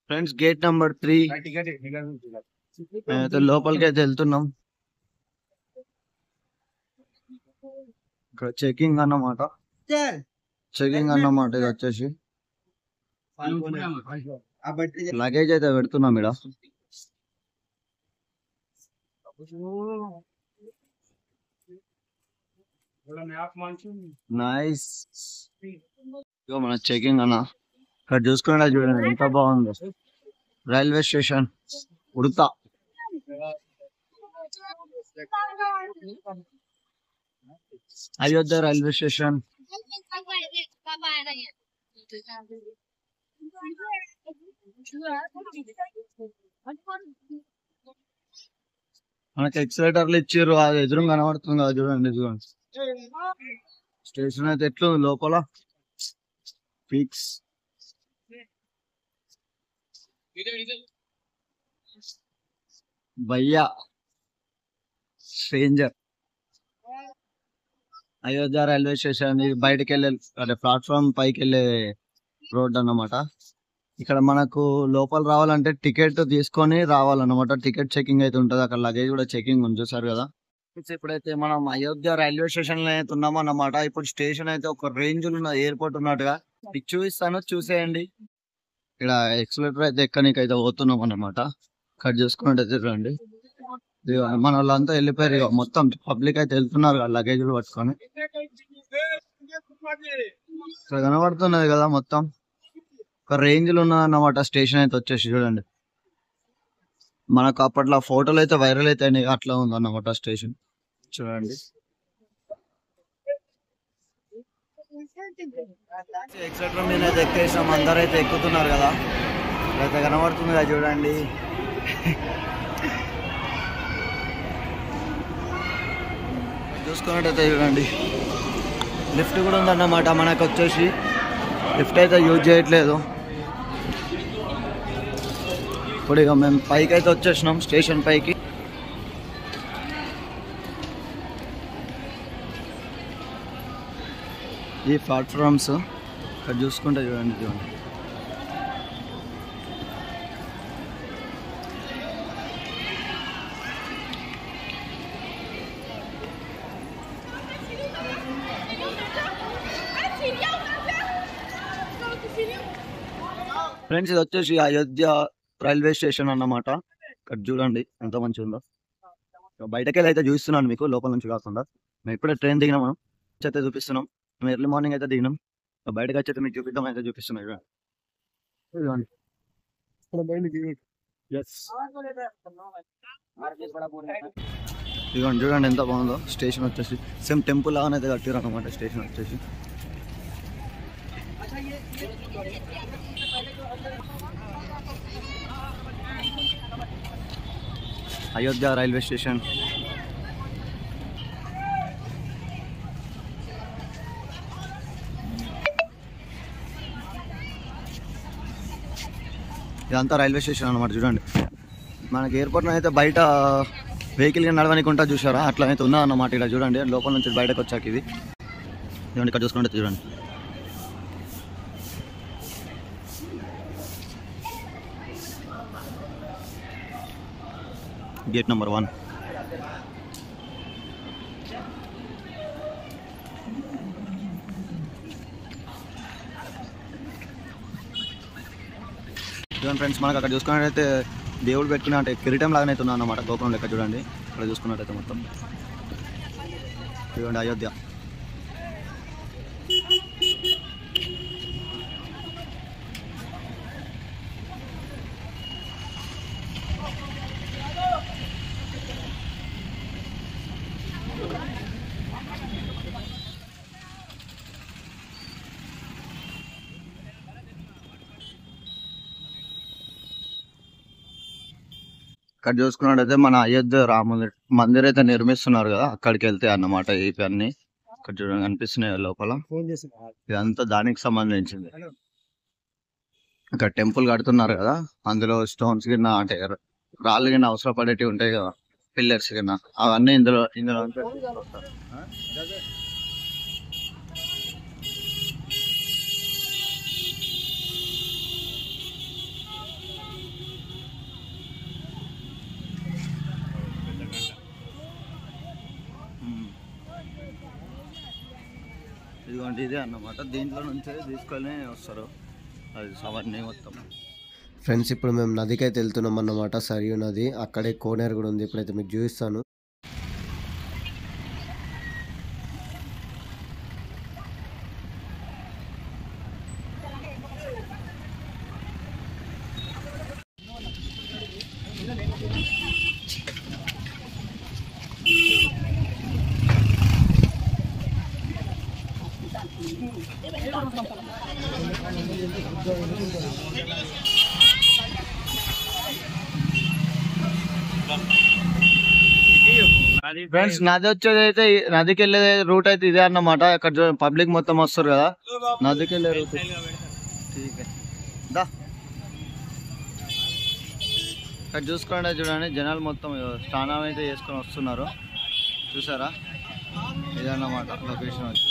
Friends gate number 3 అయితే లోపలికి అయితే వెళ్తున్నాం. ఇక్కడ చెకింగ్ అన్నమాట ఇది వచ్చేసి లగేజ్ అయితే పెడుతున్నాం ఇక్కడ. నైస్. మన చెకింగ్ అన్న ఇక్కడ చూసుకున్నా చూడండి ఎంత బాగుందో. Railway station Udatha. Ayodhya railway station. మనకి ఎక్సలేటర్లు ఇచ్చారు, అది ఎదురు కనబడుతుంది కదా చూడండి. చూడండి స్టేషన్ అయితే ఎట్లుంది లోపల. ఫిక్స్ భయ్యా స్ట్రేంజర్. అయోధ్య రైల్వే స్టేషన్ బయటకు వెళ్ళే అంటే ప్లాట్ఫామ్ పైకి వెళ్ళే రోడ్ అన్నమాట. ఇక్కడ మనకు లోపల రావాలంటే టికెట్ తీసుకొని రావాలన్నమాట. టికెట్ చెకింగ్ అయితే ఉంటుంది అక్కడ. లగేజ్ కూడా చెకింగ్ ఉంది చూసారు కదా. ఇప్పుడైతే మనం అయోధ్య రైల్వే స్టేషన్ లో అయితే ఉన్నాం అన్నమాట. ఇప్పుడు స్టేషన్ అయితే ఒక రేంజ్ ఉన్న ఎయిర్పోర్ట్ ఉన్నట్టుగా చూపిస్తాను, చూసేయండి. ఇక్కడ ఎక్సలేటర్ అయితే ఎక్కడికైతే పోతున్నాం అన్నమాట. కట్ చేసుకున్నట్టయితే రండి. మన వాళ్ళంతా వెళ్ళిపోయారు ఇక, మొత్తం పబ్లిక్ అయితే వెళ్తున్నారు లగేజ్లు పట్టుకొని. ఇక్కడ కనబడుతున్నది కదా మొత్తం ఒక రేంజ్ లో ఉన్నదన్నమాట స్టేషన్ అయితే వచ్చేసి. చూడండి మనకు అప్పట్లో ఫోటోలు అయితే వైరల్ అయితే అట్లా ఉందన్నమాట స్టేషన్. చూడండి ఎక్సెట్రా మీద అయితే ఎక్కేసాం. అందరూ అయితే ఎక్కుతున్నారు కదా, అయితే కనబడుతుంది కదా చూడండి. చూసుకున్నట్టయితే చూడండి లిఫ్ట్ కూడా ఉందన్నమాట. మనకు వచ్చేసి లిఫ్ట్ అయితే యూజ్ చేయట్లేదు. ఇప్పుడు ఇక మేము పైకి అయితే వచ్చేసినాం, స్టేషన్ పైకి. ఈ ప్లాట్ఫామ్స్ ఇక్కడ చూసుకుంటే చూడండి. చూడండి ఫ్రెండ్స్ ఇది వచ్చేసి అయోధ్య రైల్వే స్టేషన్ అన్నమాట. ఇక్కడ చూడండి ఎంత మంచిగా ఉందో. బయటకెళ్ళి అయితే చూస్తున్నాను మీకు, లోపల నుంచి కాకుండా. మేము ఇప్పుడే ట్రైన్ దిగినాం, మనం అయితే చూపిస్తున్నాం. మేము ఎర్లీ మార్నింగ్ అయితే దిగినాం, బయటకు వచ్చి అయితే మీకు చూపిద్దాం అయితే చూపిస్తున్నాం. చూడండి ఇదిగోండి చూడండి ఎంత బాగుందో స్టేషన్ వచ్చేసి. సేమ్ టెంపుల్ లాగానే అయితే కట్టారు అన్నమాట స్టేషన్ వచ్చేసి. Ayodhya railway station. ఇదంతా రైల్వే స్టేషన్ అన్నమాట. చూడండి మనకి ఎయిర్పోర్ట్లో అయితే బయట వెహికల్ నడవడానికి ఉంటుంది చూసారా, అట్లా అయితే ఉన్నదన్నమాట. ఇక్కడ చూడండి లోపల నుంచి బయటకు వచ్చాక ఇది చూడండి. ఇక్కడ చూసుకుంటే చూడండి గేట్ నెంబర్ 1. చూడండి ఫ్రెండ్స్ మనకు అక్కడ చూసుకున్నట్టయితే దేవుడు పెట్టుకునే అంటే కిరీటం లాగానే అవుతున్నా అన్నమాట గోపురం లెక్క. చూడండి అక్కడ చూసుకున్నట్టయితే మొత్తం చూడండి అయోధ్య. ఇక్కడ చూసుకున్నట్టయితే మన అయోధ్య రాముల మందిర్ అయితే నిర్మిస్తున్నారు కదా, అక్కడికి వెళ్తే అన్నమాట ఇవన్నీ. ఇక్కడ చూడండి కనిపిస్తున్నాయి లోపల, ఇదంతా దానికి సంబంధించింది. ఇక్కడ టెంపుల్ కడుతున్నారు కదా, అందులో స్టోన్స్ కింద అంటే రాళ్ళు కింద అవసరపడేటివి ఉంటాయి కదా, పిల్లర్స్ కింద, అవన్నీ ఇందులో చూడండి ఇదే అన్నమాట. దీంట్లో నుంచే తీసుకొని వస్తారు అది అవన్నీ మొత్తం. ఫ్రెండ్స్ ఇప్పుడు మేము నదికి అయితే వెళ్తున్నాం అన్నమాట, సరియు నది. అక్కడే కోనేరు కూడా ఉంది, ఇప్పుడైతే మీకు చూపిస్తాను. ఫ్రెండ్స్ నది వచ్చేది అయితే నదికి వెళ్ళే రూట్ అయితే ఇదే అన్నమాట. ఇక్కడ పబ్లిక్ మొత్తం వస్తారు కదా నదికి వెళ్ళే రూట్. ఇక్కడ చూసుకోండి చూడండి, జనాలు మొత్తం స్నానం అయితే చేసుకొని వస్తున్నారు, చూసారా? ఇదన్నమాట లొకేషన్ వచ్చి.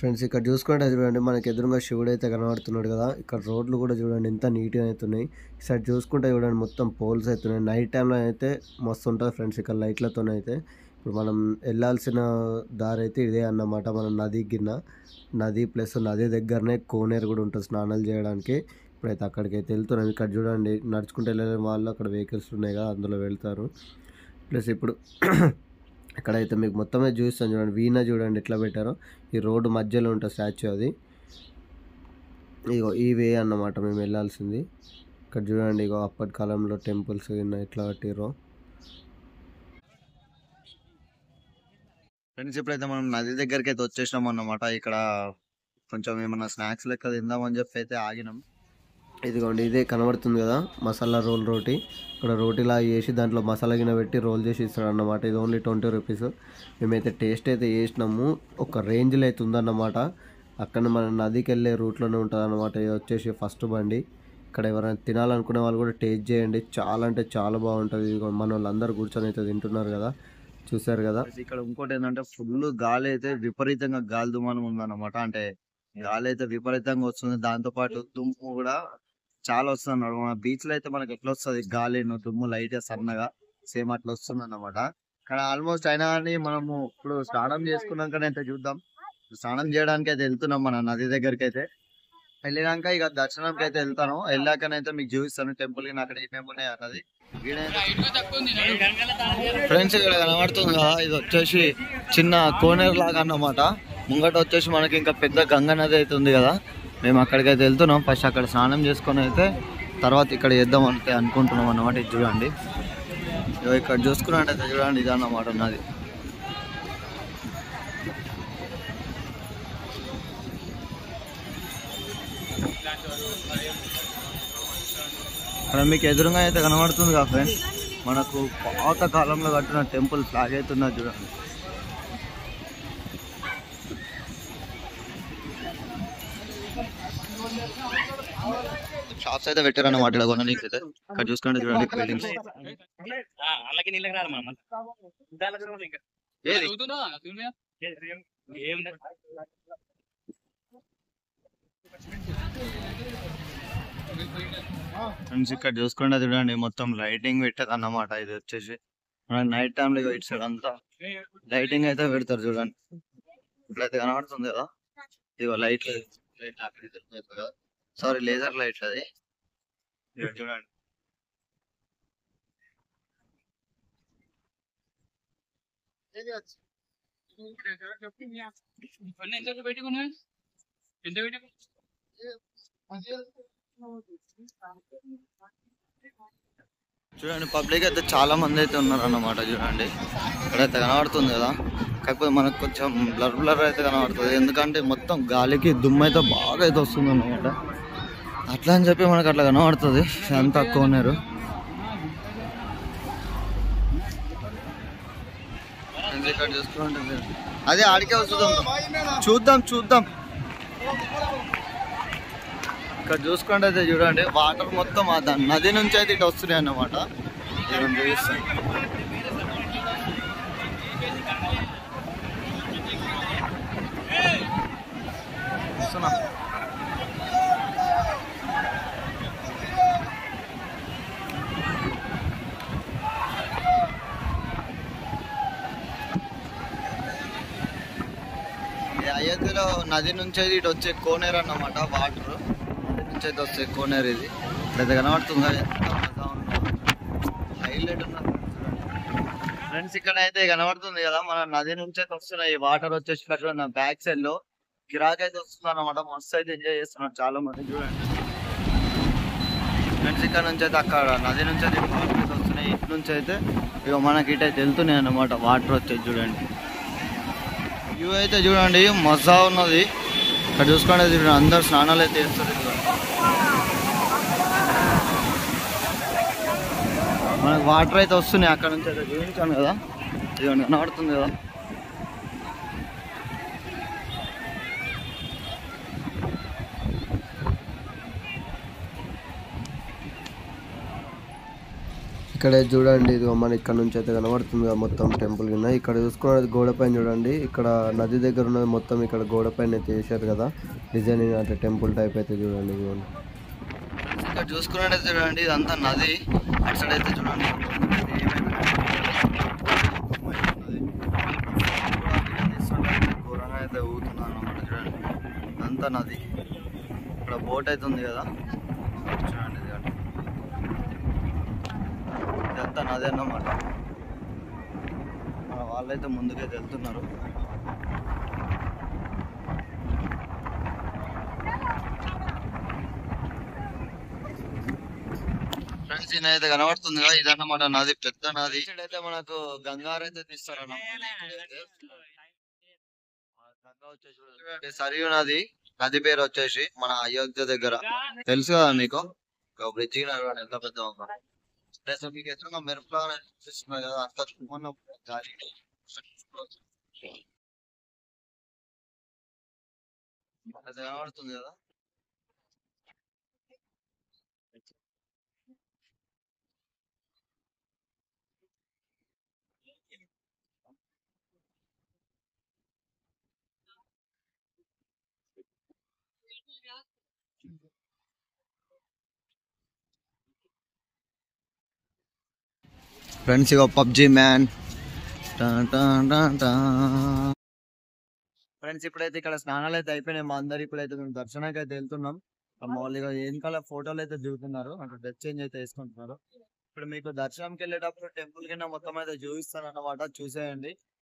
ఫ్రెండ్స్ ఇక్కడ చూసుకుంటే చూడండి, మనకి ఎదురుగా శివుడు అయితే కనబడుతున్నాడు కదా. ఇక్కడ రోడ్లు కూడా చూడండి ఎంత నీట్గా అవుతున్నాయి. ఇక్కడ చూసుకుంటే చూడండి మొత్తం పోల్స్ అవుతున్నాయి. నైట్ టైంలో అయితే మస్తు ఉంటుంది ఫ్రెండ్స్ ఇక్కడ లైట్లతో అయితే. ఇప్పుడు మనం వెళ్ళాల్సిన దారి అయితే ఇదే అన్నమాట. మనం నది ప్లస్ నది దగ్గరనే కోనేరు కూడా ఉంటుంది స్నానాలు చేయడానికి. ఇప్పుడైతే అక్కడికి అయితే వెళ్తున్నాం. ఇక్కడ చూడండి నడుచుకుంటూ వెళ్ళే వాళ్ళు అక్కడ వెహికల్స్ ఉన్నాయి కదా, అందులో వెళ్తారు. ప్లస్ ఇప్పుడు ఇక్కడైతే మీకు మొత్తమే చూస్తాను చూడండి, వీణ చూడండి ఎట్లా పెట్టారో. ఈ రోడ్డు మధ్యలో ఉంటుంది స్టాచ్యూ, అది ఇగో ఈ వే అన్నమాట మేము వెళ్ళాల్సింది. ఇక్కడ చూడండి ఇగో అప్పటి కాలంలో టెంపుల్స్ ఎట్లా కట్టిరో. ఫ్రెండ్స్ ఇప్పుడైతే మనం నది దగ్గరికి అయితే వచ్చేసినాం అన్నమాట. ఇక్కడ కొంచెం ఏమన్నా స్నాక్స్ లెక్క తిందామని చెప్పి అయితే ఆగినాం. ఇదిగోండి ఇదే కనబడుతుంది కదా మసాలా రోల్ రోటీ. ఇక్కడ రోటీలా చేసి దాంట్లో మసాలా గిన్నె పెట్టి రోల్ చేసి ఇస్తాడు అన్నమాట. ఇది ఓన్లీ 20 రూపీస్. మేమైతే టేస్ట్ అయితే చేసినాము, ఒక రేంజ్లో అయితే ఉందన్నమాట. అక్కడ మన నదికి వెళ్ళే రూట్లోనే ఉంటుంది అన్నమాట. ఇది వచ్చేసి ఫస్ట్ బండి. ఇక్కడ ఎవరైనా తినాలనుకునే వాళ్ళు కూడా టేస్ట్ చేయండి, చాలా అంటే చాలా బాగుంటుంది. మన వాళ్ళందరూ కూర్చొని అయితే తింటున్నారు కదా, చూసారు కదా. ఇక్కడ ఇంకోటి ఏంటంటే ఫుల్ గాలి అయితే విపరీతంగా గాలి దుమానం ఉందన్నమాట. అంటే గాలి అయితే విపరీతంగా వస్తుంది, దాంతో పాటు దుమ్ము కూడా చాలా వస్తుంది అన్నమాట. మన బీచ్ లో అయితే మనకి ఎట్లా వస్తుంది గాలి దుమ్ము లైట్ సన్నగా, సేమ్ అట్లా వస్తుంది అన్నమాట. కానీ ఆల్మోస్ట్ అయినా కానీ మనము ఇప్పుడు స్నానం చేసుకున్నాకనైతే చూద్దాం. స్నానం చేయడానికి అయితే వెళ్తున్నాం మన నది దగ్గరికి అయితే. వెళ్ళినాక ఇక దర్శనంకి అయితే వెళ్తాను. వెళ్ళాకనైతే మీకు చూపిస్తాను టెంపుల్ కి అక్కడ ఏమేమి ఉన్నాయి అన్నది. ఫ్రెండ్స్ ఇక్కడ కనబడుతుంది కదా, ఇది వచ్చేసి చిన్న కోనేరు లాగా అన్నమాట. ముంగట వచ్చేసి మనకి ఇంకా పెద్ద గంగా నది అయితే ఉంది కదా, మేము అక్కడికైతే వెళ్తున్నాం. ఫస్ట్ అక్కడ స్నానం చేసుకొని అయితే తర్వాత ఇక్కడ చేద్దాం అంటే అనుకుంటున్నాం అన్నమాట. ఇది చూడండి ఇక్కడ చూసుకున్నట్టయితే చూడండి ఇది అన్నమాట నది. మీకు ఎదురుగా అయితే కనబడుతుంది కదా ఫ్రెండ్స్, మనకు పాత కాలంలో కట్టిన టెంపుల్ ఫ్లాగ్ అయితే ఉన్నది చూడండి. షాప్స్ అయితే పెట్టారు అన్నమాట ఇక్కడ కొనడానికి అయితే. ఇక్కడ చూసుకుంటే చూడండి బిల్డింగ్స్. ఫ్రెండ్స్ ఇక్కడ చూసుకుంటే చూడండి మొత్తం లైటింగ్ పెట్టారు అన్నమాట. ఇది వచ్చేసి మన నైట్ టైంలో ఇటు సైడ్ అంతా లైటింగ్ అయితే పెడతారు చూడండి. ఇట్లయితే కనబడుతుంది కదా, ఇదిగో లైట్లు, సారీ లేజర్ లైట్లు అది చూడండి. చూడండి పబ్లిక్ అయితే చాలా మంది అయితే ఉన్నారు అన్నమాట. చూడండి ఇక్కడైతే కనబడుతుంది కదా, కాకపోతే మనకు కొంచెం బ్లర్ అయితే కనబడుతుంది, ఎందుకంటే మొత్తం గాలికి దుమ్ము అయితే బాగా అయితే వస్తుంది అన్నమాట. అట్లా అని చెప్పి మనకు అట్లా కనబడుతుంది అంత కోనేరు. ఇక్కడ చూసుకుంటే అదే ఆడికే వస్తుంది, చూద్దాం. ఇక్కడ చూసుకుంటే అయితే చూడండి వాటర్ మొత్తం నది నుంచి అయితే ఇటు వస్తున్నాయి అన్నమాట. చూపిస్తాను ఈ అయోధ్యలో నది నుంచి అయితే ఇటు వచ్చే కోనేరు అన్నమాట. వాటర్ నది నుంచి అయితే వస్తే కోనేరు ఇది ఇప్పుడైతే కనబడుతుంది. హైలైట్ ఉన్న ఫ్రెండ్స్ ఇక్కడ అయితే కనబడుతుంది కదా, మన నది నుంచి అయితే వస్తున్నాయి వాటర్ వచ్చేసి నా బ్యాక్ సైడ్ లో కిరాక్ అయితే వస్తుంది అన్నమాట. మస్తు అయితే ఎంజాయ్ చేస్తున్నారు చాలా మంది. చూడండి ఫ్రెండ్స్ ఇక్కడ నుంచి అయితే అక్కడ నది నుంచి అయితే వాటర్ అయితే వస్తున్నాయి. ఇటు నుంచి అయితే ఇక మనకి ఇటు అయితే వెళ్తున్నాయి అన్నమాట వాటర్ వచ్చేది. చూడండి వ్యూ అయితే చూడండి మజా ఉన్నది. ఇక్కడ చూసుకోండి చూడండి అందరు స్నానాలు అయితే చేస్తారు. మనకు వాటర్ అయితే వస్తున్నాయి అక్కడ నుంచి అయితే చూపించాను కదా, ఇదిగోండి కనబడుతుంది కదా. ఇక్కడ చూడండి ఇది మన ఇక్కడ నుంచి అయితే కనబడుతుంది మొత్తం టెంపుల్ కింద. ఇక్కడ చూసుకున్నది గోడ పైన చూడండి, ఇక్కడ నది దగ్గర ఉన్నది మొత్తం ఇక్కడ గోడ పైన అయితే చేశారు కదా డిజైనింగ్, అంటే టెంపుల్ టైప్ అయితే చూడండి. ఇక్కడ చూసుకున్నట్టయితే చూడండి ఇదంతా నది. అటు సైడ్ అయితే చూడండి ఘోరంగా అయితే ఊగుతున్నాను అన్నమాట. చూడండి అంతా నది. ఇక్కడ బోట్ అయితే ఉంది కదా, చూడండి ఇదంతా నది అన్నమాట. మన వాళ్ళైతే ముందుకైతే వెళ్తున్నారు. ఫ్రెండ్స్ అయితే కనబడుతుంది కదా, ఇదన్నమాట నది, పెద్ద నది. అయితే మనకు గంగారు అయితే తీస్తారు సరియు నది. నది పేరు వచ్చేసి మన అయోధ్య దగ్గర తెలుసు కదా మీకు, బ్రిడ్జ్ ఎంత పెద్ద మీకు ఎట్లా మెరుపులా అనిపిస్తున్నాయి కదా, అంత గాలి అది కనబడుతుంది కదా. ఫ్రెండ్స్ ఇగో పబ్జి మ్యాన్. ఫ్రెండ్స్ ఇప్పుడైతే ఇక్కడ స్నానాలు అయితే అయిపోయినాయి మా అందరు. ఇప్పుడైతే మేము దర్శనానికి అయితే వెళ్తున్నాం. మామూలుగా వెనకాల ఫోటోలు అయితే దిగుతున్నారు, అంటే డ్రెస్ చేంజ్ అయితే వేసుకుంటున్నారు. ఇప్పుడు మీకు దర్శనంకి వెళ్ళేటప్పుడు టెంపుల్ కింద మొత్తం అయితే చూపిస్తాను అన్నమాట, చూసేయండి.